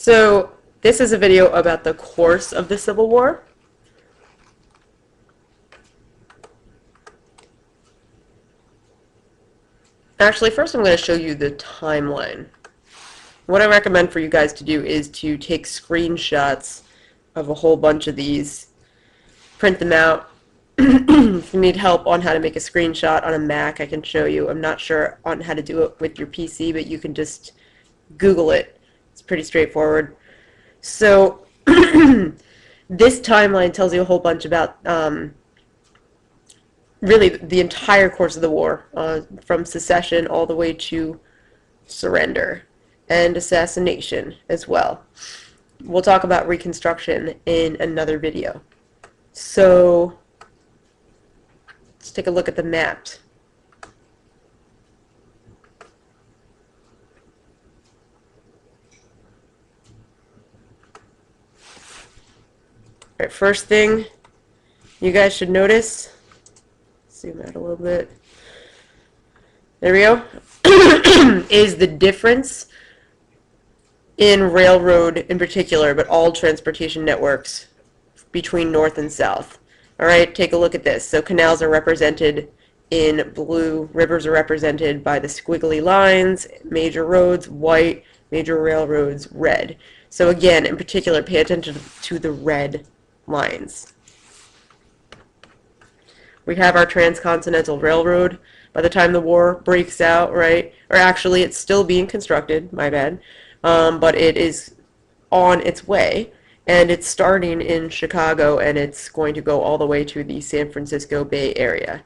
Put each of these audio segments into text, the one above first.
So this is a video about the course of the Civil War. Actually, first I'm going to show you the timeline. What I recommend for you guys to do is to take screenshots of a whole bunch of these, print them out. If you need help on how to make a screenshot on a Mac, I can show you. I'm not sure on how to do it with your PC, but you can just Google it. It's pretty straightforward. So this timeline tells you a whole bunch about really the entire course of the war, from secession all the way to surrender and assassination as well. We'll talk about Reconstruction in another video. So let's take a look at the map. All right, first thing you guys should notice, zoom out a little bit, there we go, is the difference in railroad in particular, but all transportation networks between north and south. All right, take a look at this. So canals are represented in blue, rivers are represented by the squiggly lines, major roads, white, major railroads, red. So again, in particular, pay attention to the red lines. We have our transcontinental railroad by the time the war breaks out, right? Or actually, it's still being constructed, my bad. But it is on its way, and it's starting in Chicago, and it's going to go all the way to the San Francisco Bay Area.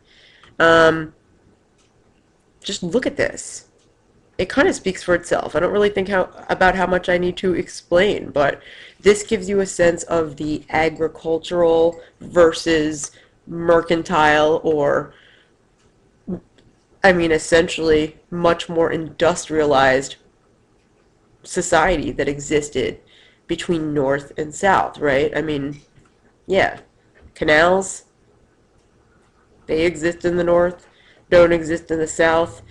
Just look at this. It kind of speaks for itself. I don't really think about how much I need to explain, but this gives you a sense of the agricultural versus mercantile, or I mean essentially much more industrialized society that existed between north and south, right? I mean, yeah, canals, they exist in the north, don't exist in the south.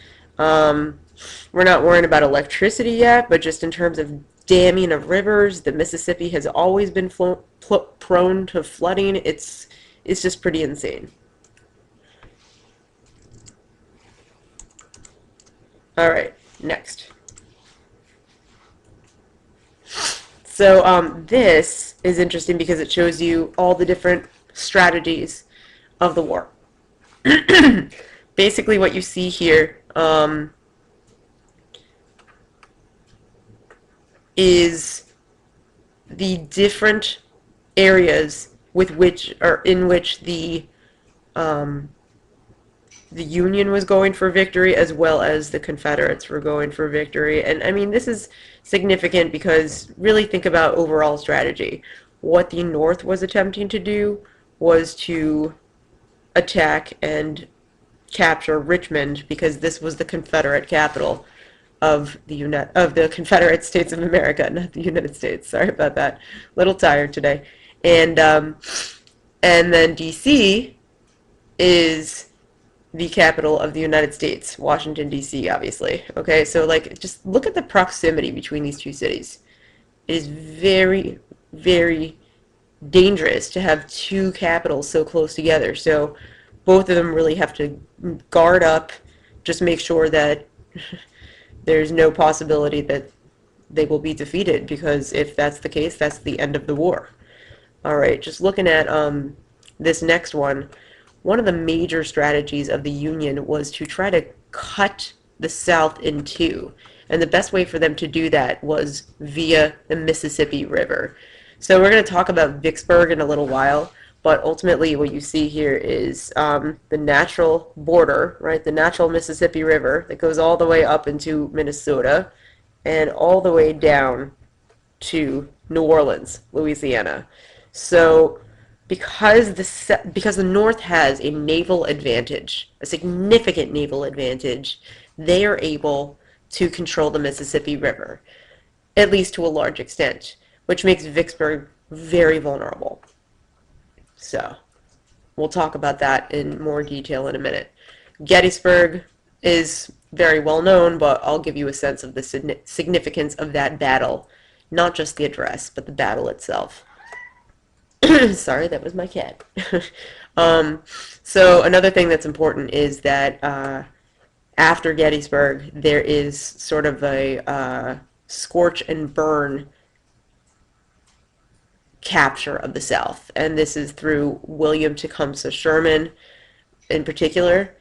We're not worrying about electricity yet, but just in terms of damming of rivers, the Mississippi has always been prone to flooding. It's just pretty insane. All right, next. So this is interesting because it shows you all the different strategies of the war. Basically what you see here is the different areas with which, or in which the Union was going for victory, as well as the Confederates were going for victory. And I mean, this is significant because really think about overall strategy. What the North was attempting to do was to attack and capture Richmond, because this was the Confederate capital of the Confederate States of America, not the United States. Sorry about that. A little tired today. And then D.C. is the capital of the United States, Washington, D.C., obviously. Okay, so like, just look at the proximity between these two cities. It is very, very dangerous to have two capitals so close together. So both of them really have to guard up, just make sure that there's no possibility that they will be defeated, because if that's the case, that's the end of the war. All right, just looking at this next one. One of the major strategies of the Union was to try to cut the South in two. And the best way for them to do that was via the Mississippi River. So we're going to talk about Vicksburg in a little while, but ultimately what you see here is the natural border, right? The natural Mississippi River that goes all the way up into Minnesota and all the way down to New Orleans, Louisiana. So because the North has a naval advantage, a significant naval advantage, they are able to control the Mississippi River, at least to a large extent, which makes Vicksburg very vulnerable. So we'll talk about that in more detail in a minute. Gettysburg is very well known, but I'll give you a sense of the significance of that battle not just the address, but the battle itself. Sorry, that was my cat. um, so another thing that's important is that after Gettysburg, there is sort of a scorch and burn capture of the South, and this is through William Tecumseh Sherman in particular.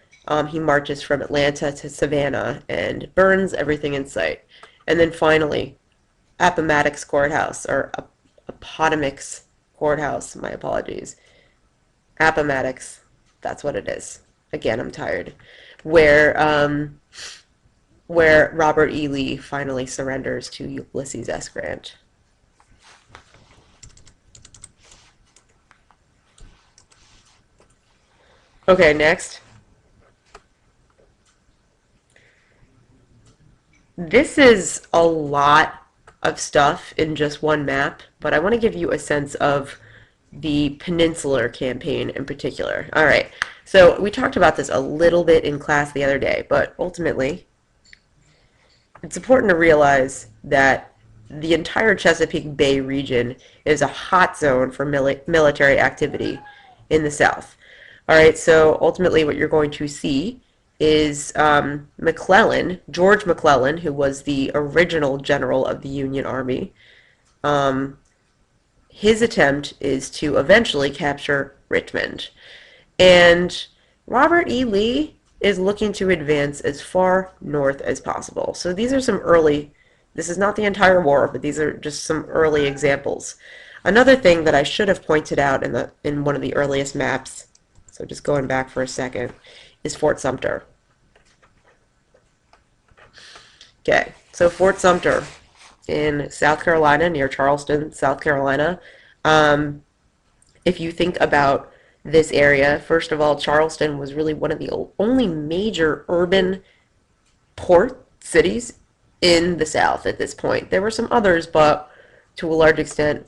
He marches from Atlanta to Savannah and burns everything in sight. And then finally, Appomattox Courthouse, or Appomattox Courthouse, my apologies. Appomattox, that's what it is. Again, I'm tired. Where Robert E. Lee finally surrenders to Ulysses S. Grant. Okay, next. This is a lot of stuff in just one map, but I want to give you a sense of the Peninsular Campaign in particular. All right, so we talked about this a little bit in class the other day, but ultimately, it's important to realize that the entire Chesapeake Bay region is a hot zone for military activity in the South. All right, so ultimately what you're going to see is McClellan, George McClellan, who was the original general of the Union Army. His attempt is to eventually capture Richmond. And Robert E. Lee is looking to advance as far north as possible. So these are some early, this is not the entire war, but these are just some early examples. Another thing that I should have pointed out in one of the earliest maps, so just going back for a second, is Fort Sumter. Okay, so Fort Sumter in South Carolina, near Charleston, South Carolina. If you think about this area, first of all, Charleston was really one of the only major urban port cities in the South at this point. There were some others, but to a large extent,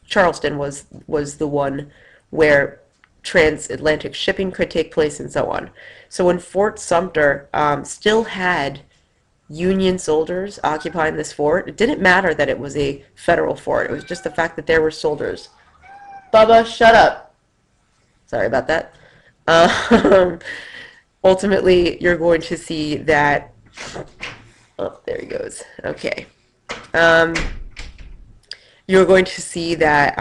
Charleston was the one where transatlantic shipping could take place and so on. So when Fort Sumter still had Union soldiers occupying this fort, it didn't matter that it was a federal fort. It was just the fact that there were soldiers. Bubba, shut up. Sorry about that. Ultimately, you're going to see that. Oh, there he goes. Okay. You're going to see that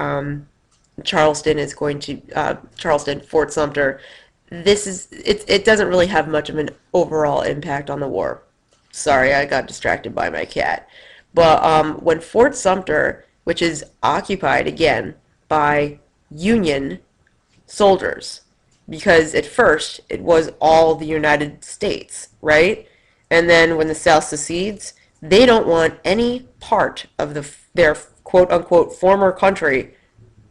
Charleston is going to Charleston, Fort Sumter. It doesn't really have much of an overall impact on the war. Sorry, I got distracted by my cat. But when Fort Sumter, which is occupied again by Union soldiers, because at first it was all the United States, right? And then when the South secedes, they don't want any part of their quote-unquote former country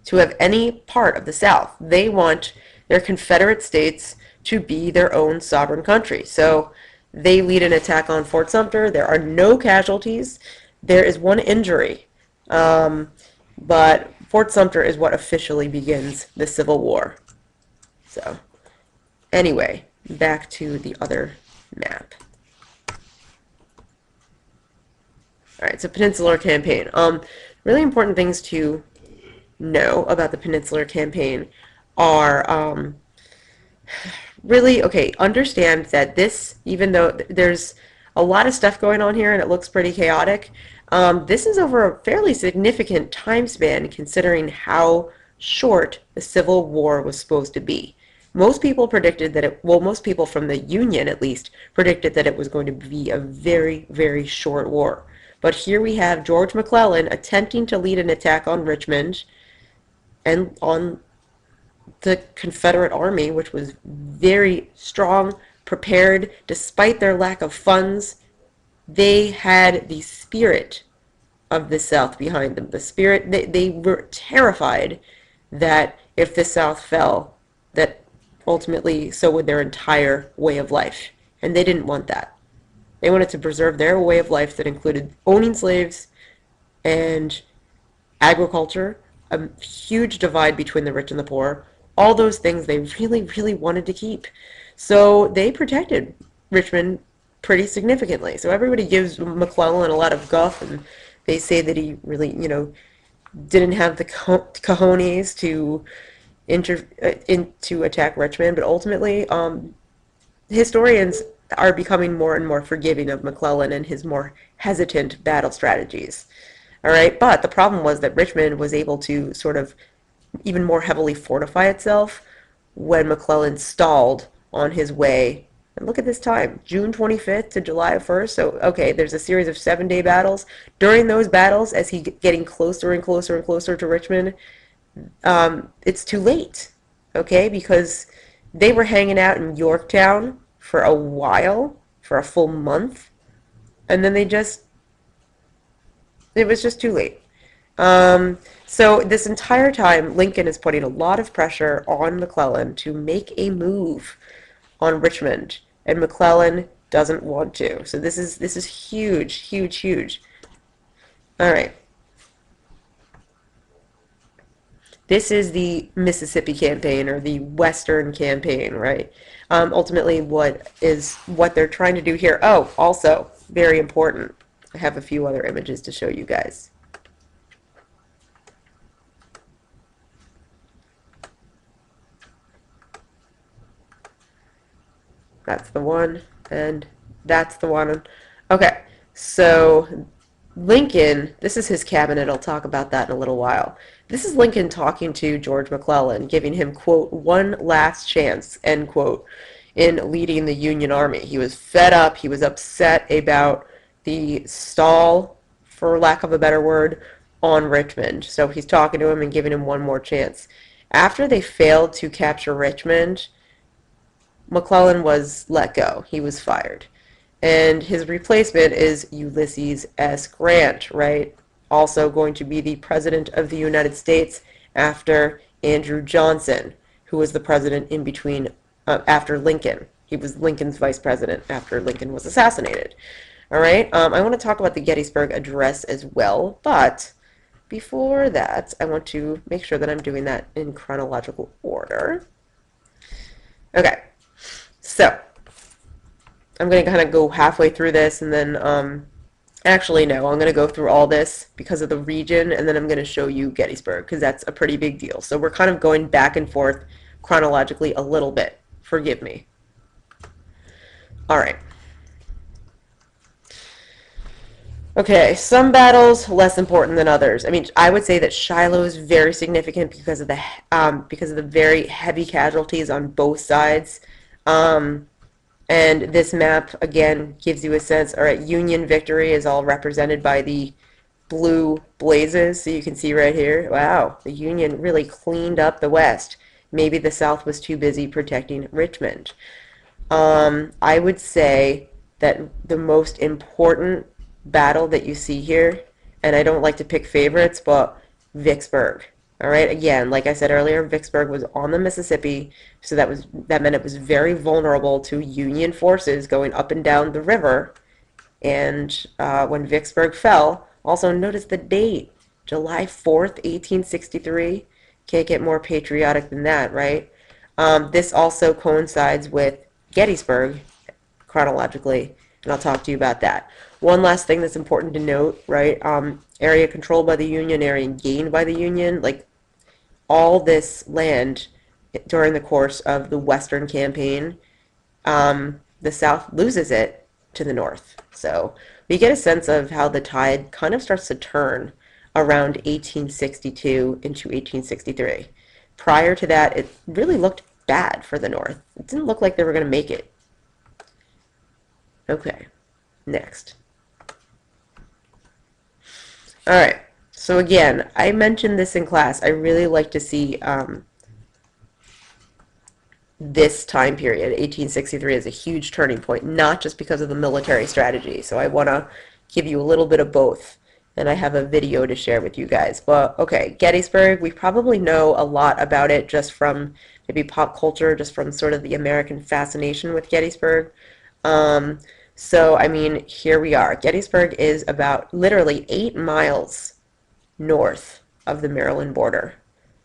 to have any part of the South. They want their Confederate states to be their own sovereign country. So they lead an attack on Fort Sumter. There are no casualties. There is one injury. But Fort Sumter is what officially begins the Civil War. So, anyway, back to the other map. All right, so Peninsular Campaign. Really important things to know about the Peninsular Campaign are really, okay, understand that this, even though there's a lot of stuff going on here and it looks pretty chaotic, this is over a fairly significant time span considering how short the Civil War was supposed to be. Most people predicted that most people from the Union at least predicted that it was going to be a very, very short war. But here we have George McClellan attempting to lead an attack on Richmond and on the Confederate Army, which was very strong, prepared, despite their lack of funds. They had the spirit of the South behind them. The spirit, they were terrified that if the South fell, that ultimately so would their entire way of life. And they didn't want that. They wanted to preserve their way of life that included owning slaves and agriculture, a huge divide between the rich and the poor, all those things they really, really wanted to keep. So they protected Richmond pretty significantly. So everybody gives McClellan a lot of guff and They say that he really, didn't have the cojones to to attack Richmond, but ultimately, historians are becoming more and more forgiving of McClellan and his more hesitant battle strategies. All right, but the problem was that Richmond was able to sort of even more heavily fortify itself when McClellan stalled on his way. And look at this time, June 25th to July 1st. So, okay, there's a series of 7-day battles. During those battles, as he's getting closer and closer and closer to Richmond, it's too late, okay, because they were hanging out in Yorktown for a while, for a full month, and then it was just too late. So this entire time, Lincoln is putting a lot of pressure on McClellan to make a move on Richmond, and McClellan doesn't want to. So this is huge, huge, huge. All right. This is the Mississippi Campaign, or the Western Campaign, right? Ultimately, what they're trying to do here. Oh, also, very important. I have a few other images to show you guys. That's the one, and that's the one. Okay, so Lincoln, this is his cabinet. I'll talk about that in a little while. This is Lincoln talking to George McClellan, giving him, quote, one last chance, end quote, in leading the Union Army. He was fed up. He was upset about the stall, for lack of a better word, on Richmond. So he's talking to him and giving him one more chance. After they failed to capture Richmond, McClellan was let go. He was fired. And his replacement is Ulysses S. Grant, right? Also going to be the President of the United States after Andrew Johnson, who was the president in between, after Lincoln. He was Lincoln's vice president after Lincoln was assassinated. All right, I want to talk about the Gettysburg Address as well, but before that, I want to make sure that I'm doing that in chronological order. Okay, so I'm going to kind of go halfway through this, and then, actually, no, I'm going to go through all this because of the region, and then I'm going to show you Gettysburg, because that's a pretty big deal. So we're kind of going back and forth chronologically a little bit. Forgive me. All right. Okay, some battles less important than others. I mean, I would say that Shiloh is very significant because of the very heavy casualties on both sides. And this map, again, gives you a sense. All right, Union victory is all represented by the blue blazes. So you can see right here, wow, the Union really cleaned up the West. Maybe the South was too busy protecting Richmond. I would say that the most important battle that you see here, and I don't like to pick favorites, but Vicksburg. All right, again, like I said earlier, Vicksburg was on the Mississippi, so that meant it was very vulnerable to Union forces going up and down the river. And when Vicksburg fell, also notice the date, July 4th, 1863. Can't get more patriotic than that, right? This also coincides with Gettysburg chronologically, and I'll talk to you about that. One last thing that's important to note, right? Area controlled by the Union, area gained by the Union, like all this land during the course of the Western Campaign, the South loses it to the North. So we get a sense of how the tide kind of starts to turn around 1862 into 1863. Prior to that, it really looked bad for the North. It didn't look like they were going to make it. Okay, next. All right, so again, I mentioned this in class. I really like to see this time period, 1863, as a huge turning point, not just because of the military strategy. So I want to give you a little bit of both, and I have a video to share with you guys. But okay, Gettysburg, we probably know a lot about it just from maybe pop culture, just from sort of the American fascination with Gettysburg. So, I mean, here we are. Gettysburg is about literally 8 miles north of the Maryland border.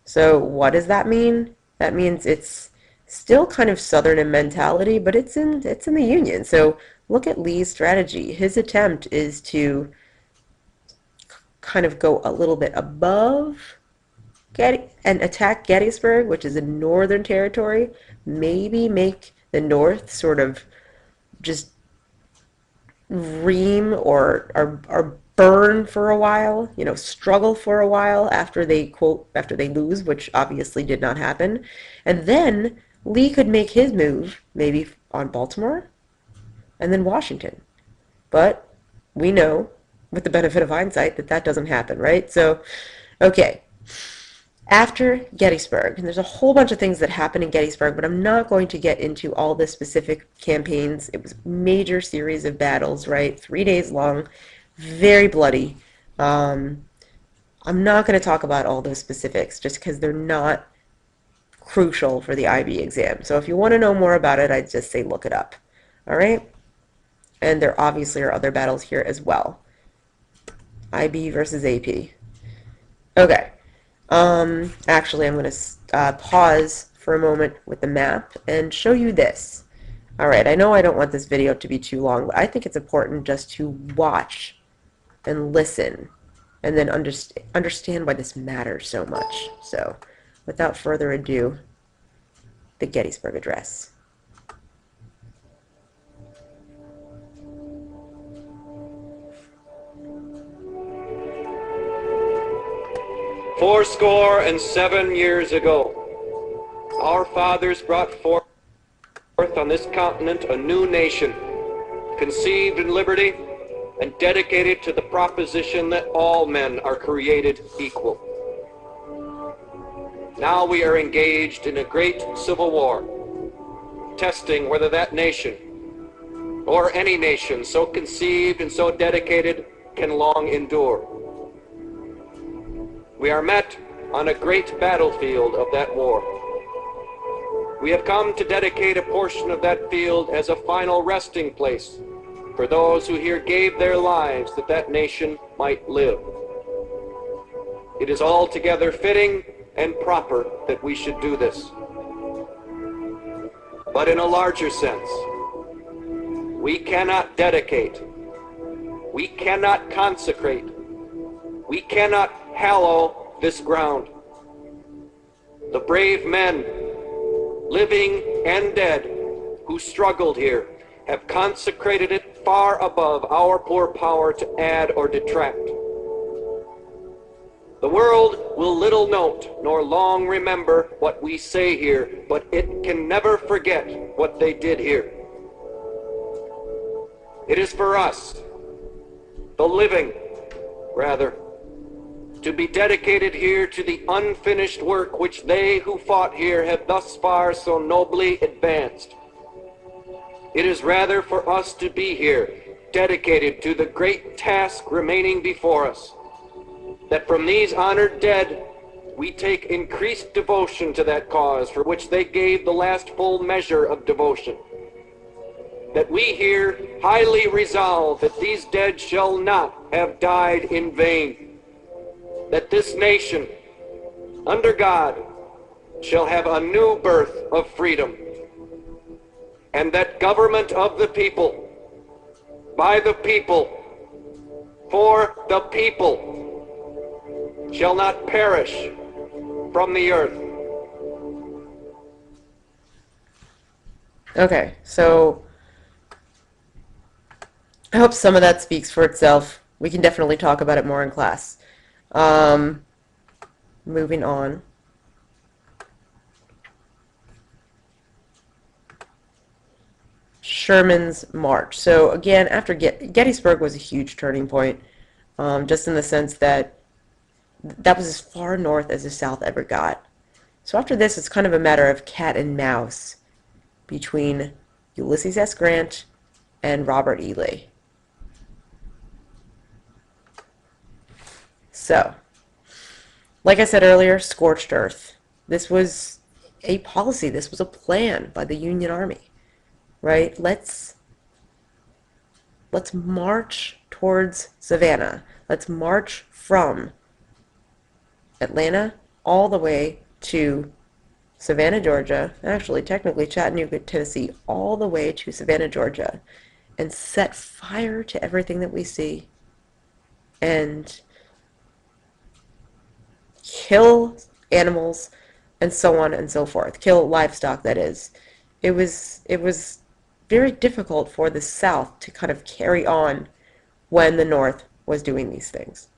So what does that mean? That means it's still kind of Southern in mentality, but it's in the Union. So look at Lee's strategy. His attempt is to kind of go a little bit above and attack Gettysburg, which is a northern territory, maybe make the North sort of just ream or burn for a while, struggle for a while after they after they lose, which obviously did not happen. And then Lee could make his move, maybe on Baltimore and then Washington. But we know, with the benefit of hindsight, that that doesn't happen, right? So, okay. After Gettysburg, and there's a whole bunch of things that happen in Gettysburg, but I'm not going to get into all the specific campaigns. It was a major series of battles, right? 3 days long, very bloody. I'm not going to talk about all those specifics just because they're not crucial for the IB exam. So if you want to know more about it, I'd just say look it up. All right? And there obviously are other battles here as well. IB versus AP. Okay. Actually, I'm going to pause for a moment with the map and show you this. All right, I know I don't want this video to be too long, but I think it's important just to watch and listen and then understand why this matters so much. So, without further ado, the Gettysburg Address. Fourscore and 7 years ago, our fathers brought forth on this continent a new nation, conceived in liberty and dedicated to the proposition that all men are created equal. Now we are engaged in a great civil war, testing whether that nation, or any nation so conceived and so dedicated, can long endure. We are met on a great battlefield of that war. We have come to dedicate a portion of that field as a final resting place for those who here gave their lives that that nation might live. It is altogether fitting and proper that we should do this. But in a larger sense, we cannot dedicate, we cannot consecrate, we cannot hallow this ground. The brave men, living and dead, who struggled here, have consecrated it far above our poor power to add or detract. The world will little note nor long remember what we say here, but it can never forget what they did here. It is for us, the living, rather, to be dedicated here to the unfinished work which they who fought here have thus far so nobly advanced. It is rather for us to be here, dedicated to the great task remaining before us, that from these honored dead we take increased devotion to that cause for which they gave the last full measure of devotion. That we here highly resolve that these dead shall not have died in vain, that this nation, under God, shall have a new birth of freedom, and that government of the people, by the people, for the people, shall not perish from the earth. Okay, so I hope some of that speaks for itself. We can definitely talk about it more in class. Moving on. Sherman's March. So again, after Gettysburg was a huge turning point, just in the sense that that was as far north as the South ever got. So after this, it's kind of a matter of cat and mouse between Ulysses S. Grant and Robert E. Lee. So, like I said earlier, scorched earth. This was a policy, this was a plan by the Union Army, right? Let's march towards Savannah. Let's march from Atlanta all the way to Savannah, Georgia, actually technically Chattanooga, Tennessee, all the way to Savannah, Georgia, and set fire to everything that we see and kill animals, and so on and so forth. Kill livestock, that is. It was very difficult for the South to kind of carry on when the North was doing these things.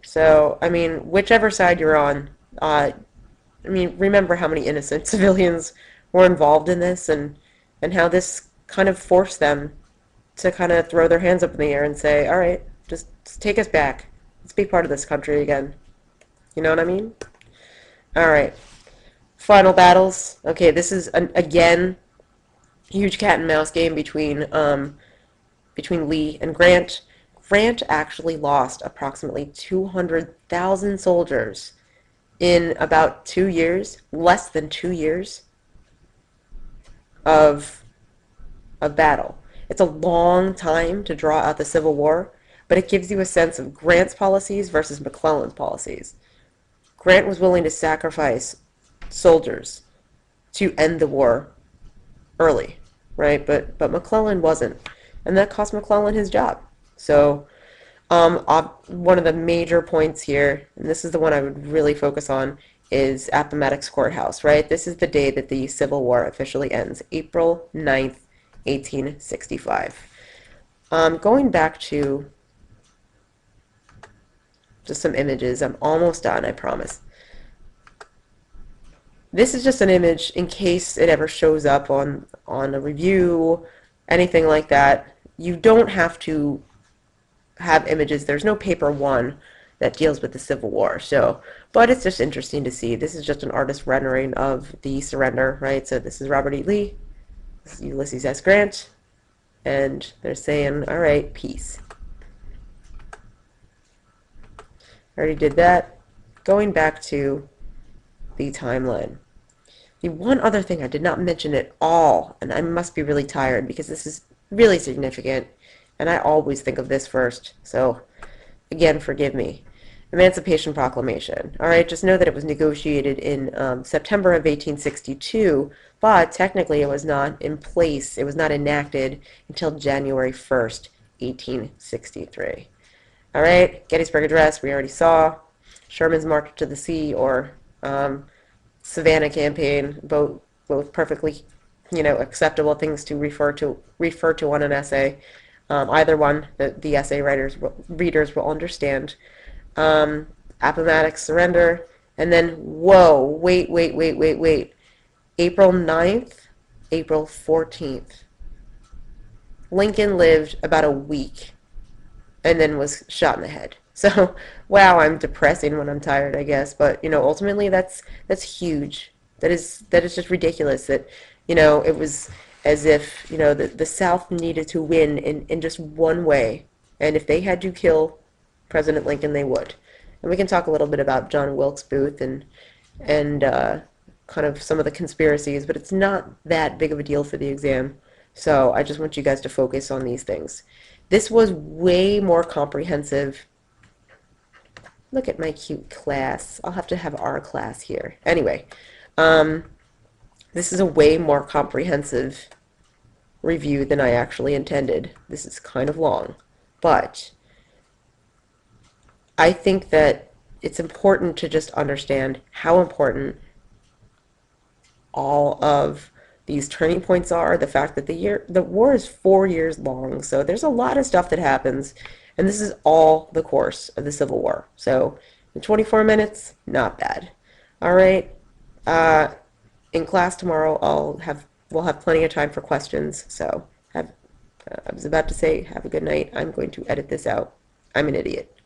So, I mean, whichever side you're on, I mean, remember how many innocent civilians were involved in this, and how this kind of forced them to kind of throw their hands up in the air and say, all right, just take us back. Let's be part of this country again. You know what I mean? All right. Final battles. Okay, this is again huge cat and mouse game between Lee and Grant. Grant actually lost approximately 200,000 soldiers in about 2 years, less than 2 years of battle. It's a long time to draw out the Civil War, but it gives you a sense of Grant's policies versus McClellan's policies. Grant was willing to sacrifice soldiers to end the war early, right? But McClellan wasn't, and that cost McClellan his job. So, one of the major points here, and this is the one I would really focus on, is Appomattox Courthouse, right? This is the day that the Civil War officially ends, April 9th, 1865. Going back to just some images. I'm almost done, I promise. This is just an image in case it ever shows up on a review, anything like that. You don't have to have images. There's no paper one that deals with the Civil War. So, but it's just interesting to see. This is just an artist rendering of the surrender, right? So this is Robert E. Lee, this is Ulysses S. Grant, and they're saying, all right, peace. I already did that. Going back to the timeline. The one other thing I did not mention at all, and I must be really tired because this is really significant, and I always think of this first, so again, forgive me. Emancipation Proclamation. All right, just know that it was negotiated in September of 1862, but technically it was not in place, it was not enacted until January 1st, 1863. All right, Gettysburg Address, we already saw. Shermans March to the Sea, or Savannah Campaign, both perfectly, acceptable things to refer to on an essay. Either one, the essay readers will understand. Appomattox surrender, and then whoa, wait. April 9th, April 14th. Lincoln lived about a week and then was shot in the head. So, wow, I'm depressing when I'm tired, I guess, but ultimately that's huge. That is just ridiculous that, it was as if, the South needed to win in just one way, and if they had to kill President Lincoln, they would. And we can talk a little bit about John Wilkes Booth and kind of some of the conspiracies, but it's not that big of a deal for the exam. So I just want you guys to focus on these things. This was way more comprehensive. Look at my cute class. I'll have to have our class here. Anyway, this is a way more comprehensive review than I actually intended. This is kind of long, but I think that it's important to just understand how important all of these turning points are. The fact that the war is 4 years long, so there's a lot of stuff that happens, and this is all the course of the Civil War. So in 24 minutes, not bad. All right. In class tomorrow, we'll have plenty of time for questions. So I was about to say have a good night. I'm going to edit this out. I'm an idiot.